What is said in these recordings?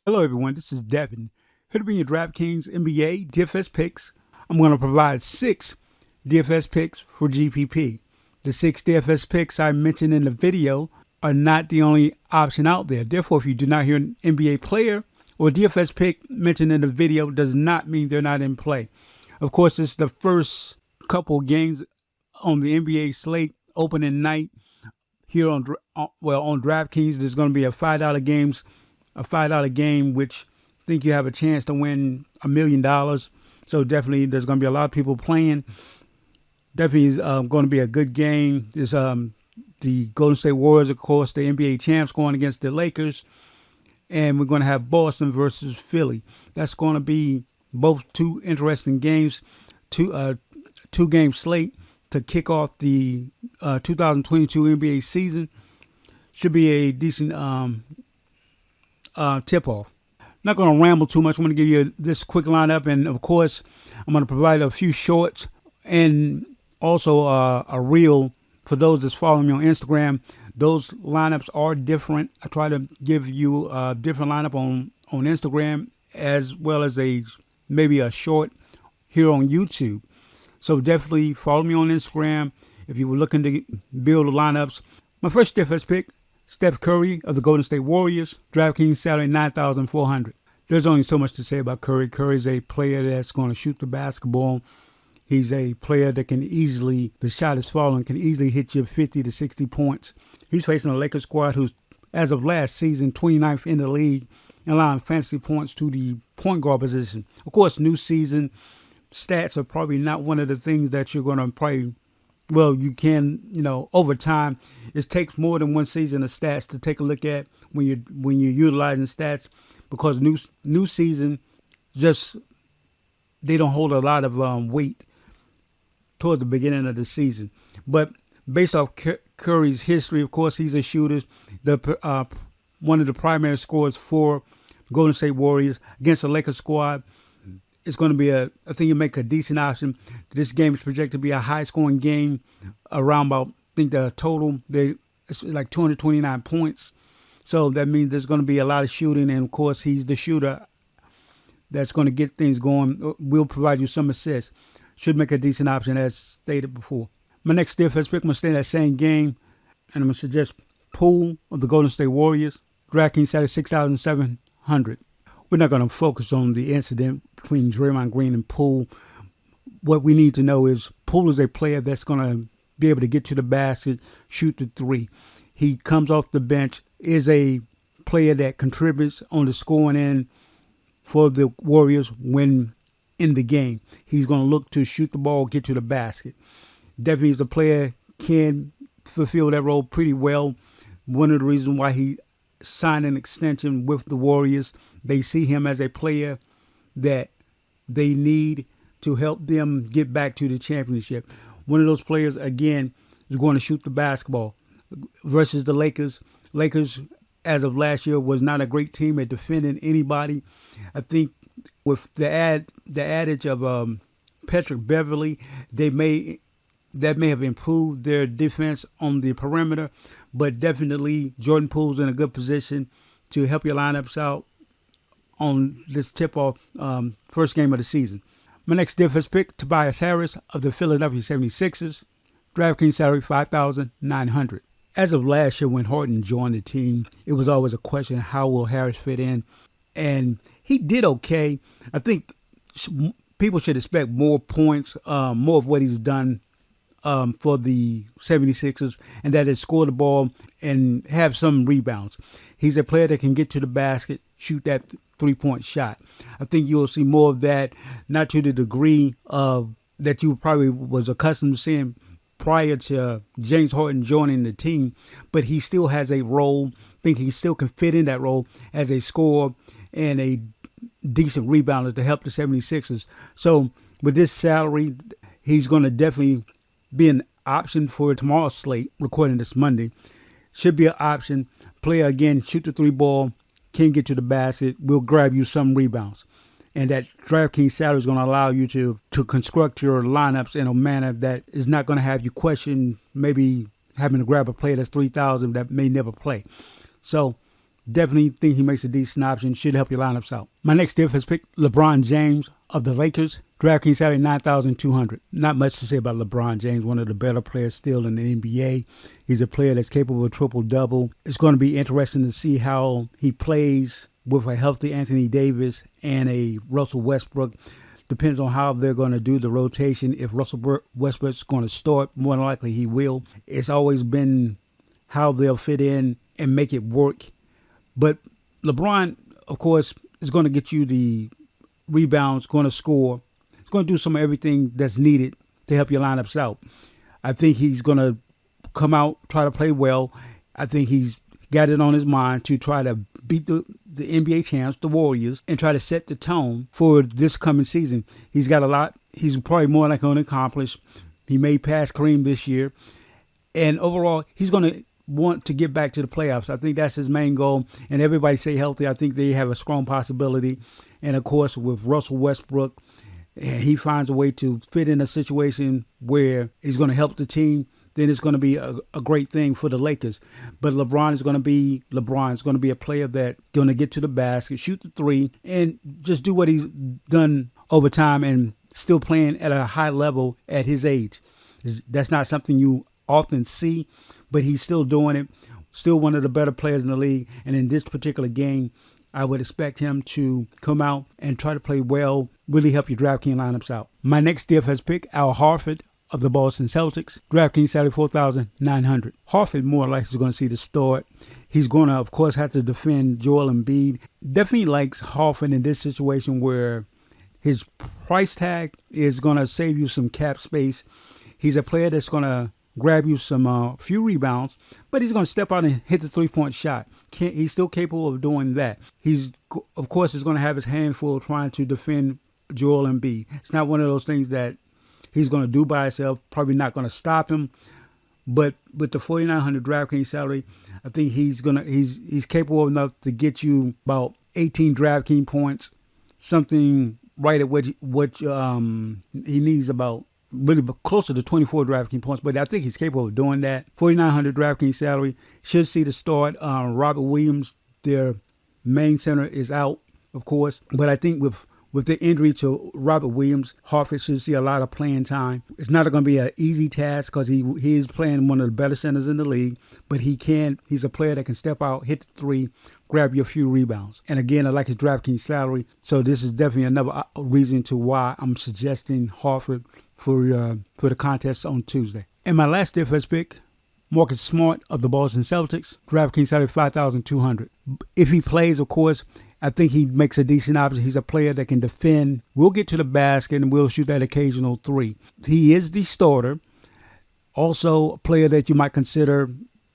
Hello, everyone. This is Devin. Here to bring you DraftKings NBA DFS Picks. I'm going to provide 6 DFS picks for GPP. The 6 DFS picks I mentioned in the video are not the only option out there. Therefore, if you do not hear an NBA player or DFS pick mentioned in the video, does not mean they're not in play. Of course, it's the first couple games on the NBA slate opening night here on DraftKings. There's going to be a $5 game, which I think you have a chance to win $1 million. So definitely, there's going to be a lot of people playing. Definitely is going to be a good game. There's the Golden State Warriors, of course, the NBA champs, going against the Lakers, and we're going to have Boston versus Philly. That's going to be both two interesting games, two-game slate to kick off the 2022 NBA season. Should be a decent tip-off. Not going to ramble too much. I'm going to give you this quick lineup, and of course, I'm going to provide a few shorts and also a reel for those that's following me on Instagram. Those lineups are different. I try to give you a different lineup on Instagram as well as maybe a short here on YouTube. So definitely follow me on Instagram if you were looking to build the lineups. My first DFS pick, Steph Curry of the Golden State Warriors, DraftKings salary $9,400. There's only so much to say about Curry. Curry's a player that's going to shoot the basketball. He's a player that the shot is falling, can easily hit you 50 to 60 points. He's facing a Lakers squad who's, as of last season, 29th in the league, allowing fantasy points to the point guard position. Of course, new season stats are probably not one of the things that you're going to probably, you can, over time. It takes more than one season of stats to take a look at when you're utilizing stats, because new season just, they don't hold a lot of weight towards the beginning of the season. But based off Curry's history, of course, he's a shooter. One of the primary scorers for Golden State Warriors against the Lakers squad. It's going to be I think you make a decent option. This game is projected to be a high-scoring game, around about, I think the total, it's like 229 points. So that means there's going to be a lot of shooting, and of course, he's the shooter that's going to get things going. Will provide you some assists. Should make a decent option, as stated before. My next DFS pick, I'm going to stay in that same game, and I'm going to suggest Poole of the Golden State Warriors. DraftKings set at $6,700. We're not going to focus on the incident between Draymond Green and Poole. What we need to know is Poole is a player that's going to be able to get to the basket, shoot the three. He comes off the bench, is a player that contributes on the scoring end for the Warriors when in the game. He's going to look to shoot the ball, get to the basket. Definitely is a player, can fulfill that role pretty well. One of the reasons why he signed an extension with the Warriors, they see him as a player that they need to help them get back to the championship. One of those players, again, is going to shoot the basketball. Versus the Lakers. Lakers, as of last year, was not a great team at defending anybody. I think with the adage of Patrick Beverly, that may have improved their defense on the perimeter, but definitely Jordan Poole's in a good position to help your lineups out on this tip-off first game of the season. My next DFS pick, Tobias Harris of the Philadelphia 76ers, DraftKings salary $5,900. As of last year, when Harden joined the team, it was always a question, how will Harris fit in? And he did okay. I think people should expect more points, more of what he's done for the 76ers, and that is score the ball and have some rebounds. He's a player that can get to the basket, shoot that three-point shot. I think you'll see more of that, not to the degree of that you probably was accustomed to seeing prior to James Harden joining the team, but he still has a role. I think he still can fit in that role as a scorer and a decent rebounder to help the 76ers. So with this salary, he's going to definitely be an option for tomorrow's slate, recording this Monday. Should be an option. Player, again, shoot the three ball, can get to the basket, will grab you some rebounds. And that DraftKings salary is going to allow you to construct your lineups in a manner that is not going to have you question maybe having to grab a player that's $3,000 that may never play. So definitely think he makes a decent option. Should help your lineups out. My next DFS pick, LeBron James of the Lakers. DraftKings Saturday, 9,200. Not much to say about LeBron James, one of the better players still in the NBA. He's a player that's capable of triple-double. It's going to be interesting to see how he plays with a healthy Anthony Davis and a Russell Westbrook. Depends on how they're going to do the rotation. If Russell Westbrook's going to start, more than likely he will. It's always been how they'll fit in and make it work. But LeBron, of course, is going to get you the rebounds, going to score. He's going to do some of everything that's needed to help your lineups out. I think he's going to come out, try to play well. I think he's got it on his mind to try to beat the NBA champs, the Warriors, and try to set the tone for this coming season. He's got a lot. He's probably more likely going to accomplish. He may pass Kareem this year. And overall, he's going to want to get back to the playoffs. I think that's his main goal. And everybody stay healthy. I think they have a strong possibility. And, of course, with Russell Westbrook, he finds a way to fit in a situation where he's going to help the team, then it's going to be a great thing for the Lakers. But LeBron is going to be LeBron. Is going to be a player that's going to get to the basket, shoot the three, and just do what he's done over time and still playing at a high level at his age. That's not something you often see, but he's still doing it. Still one of the better players in the league. And in this particular game, I would expect him to come out and try to play well, really help your DraftKings lineups out. My next DFS pick, Al Horford of the Boston Celtics. DraftKings Saturday, 4,900. Horford more likely is going to see the start. He's going to, of course, have to defend Joel Embiid. Definitely likes Horford in this situation where his price tag is going to save you some cap space. He's a player that's going to grab you some few rebounds, but he's going to step out and hit the three-point shot. He's still capable of doing that. He's, of course, is going to have his handful trying to defend Joel Embiid. It's not one of those things that he's going to do by himself. Probably not going to stop him. But with the 4,900 DraftKings salary, I think he's capable enough to get you about 18 DraftKings points, something right at what he needs, about really closer to 24 DraftKings points, but I think he's capable of doing that. 4,900 DraftKings salary, should see the start. Robert Williams, their main center, is out, of course, but I think with the injury to Robert Williams, Horford should see a lot of playing time. It's not going to be an easy task because he is playing one of the better centers in the league, but he's a player that can step out, hit the three, grab you a few rebounds. And again, I like his DraftKings salary, so this is definitely another reason to why I'm suggesting Horford for the contest on Tuesday. And my last DFS pick, Marcus Smart of the Boston Celtics. DraftKings Saturday, 5,200. If he plays, of course, I think he makes a decent option. He's a player that can defend, will get to the basket, and will shoot that occasional three. He is the starter. Also, a player that you might consider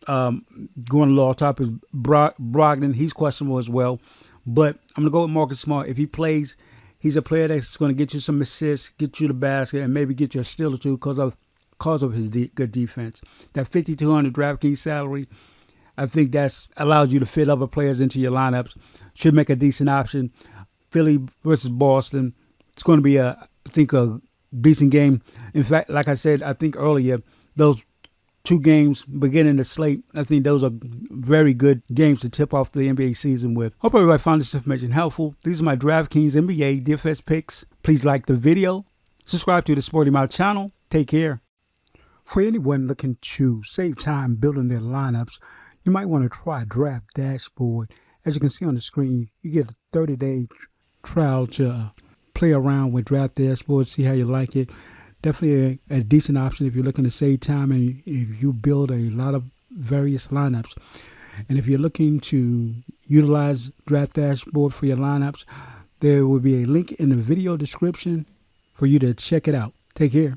going a little off top is Brogdon. He's questionable as well. But I'm going to go with Marcus Smart. If he plays, he's a player that's going to get you some assists, get you the basket, and maybe get you a steal or two because of his good defense. That 5,200 DraftKings salary, I think that allows you to fit other players into your lineups. Should make a decent option. Philly versus Boston. It's going to be, I think, a decent game. In fact, like I said, I think earlier, those two games beginning the slate, I think those are very good games to tip off the NBA season with. Hope everybody found this information helpful. These are my DraftKings NBA DFS picks. Please like the video. Subscribe to the Sporty Mouth Channel. Take care. For anyone looking to save time building their lineups, you might want to try Draft Dashboard. As you can see on the screen, you get a 30-day trial to play around with Draft Dashboard, see how you like it. Definitely a decent option if you're looking to save time and if you build a lot of various lineups. And if you're looking to utilize Draft Dashboard for your lineups, there will be a link in the video description for you to check it out. Take care.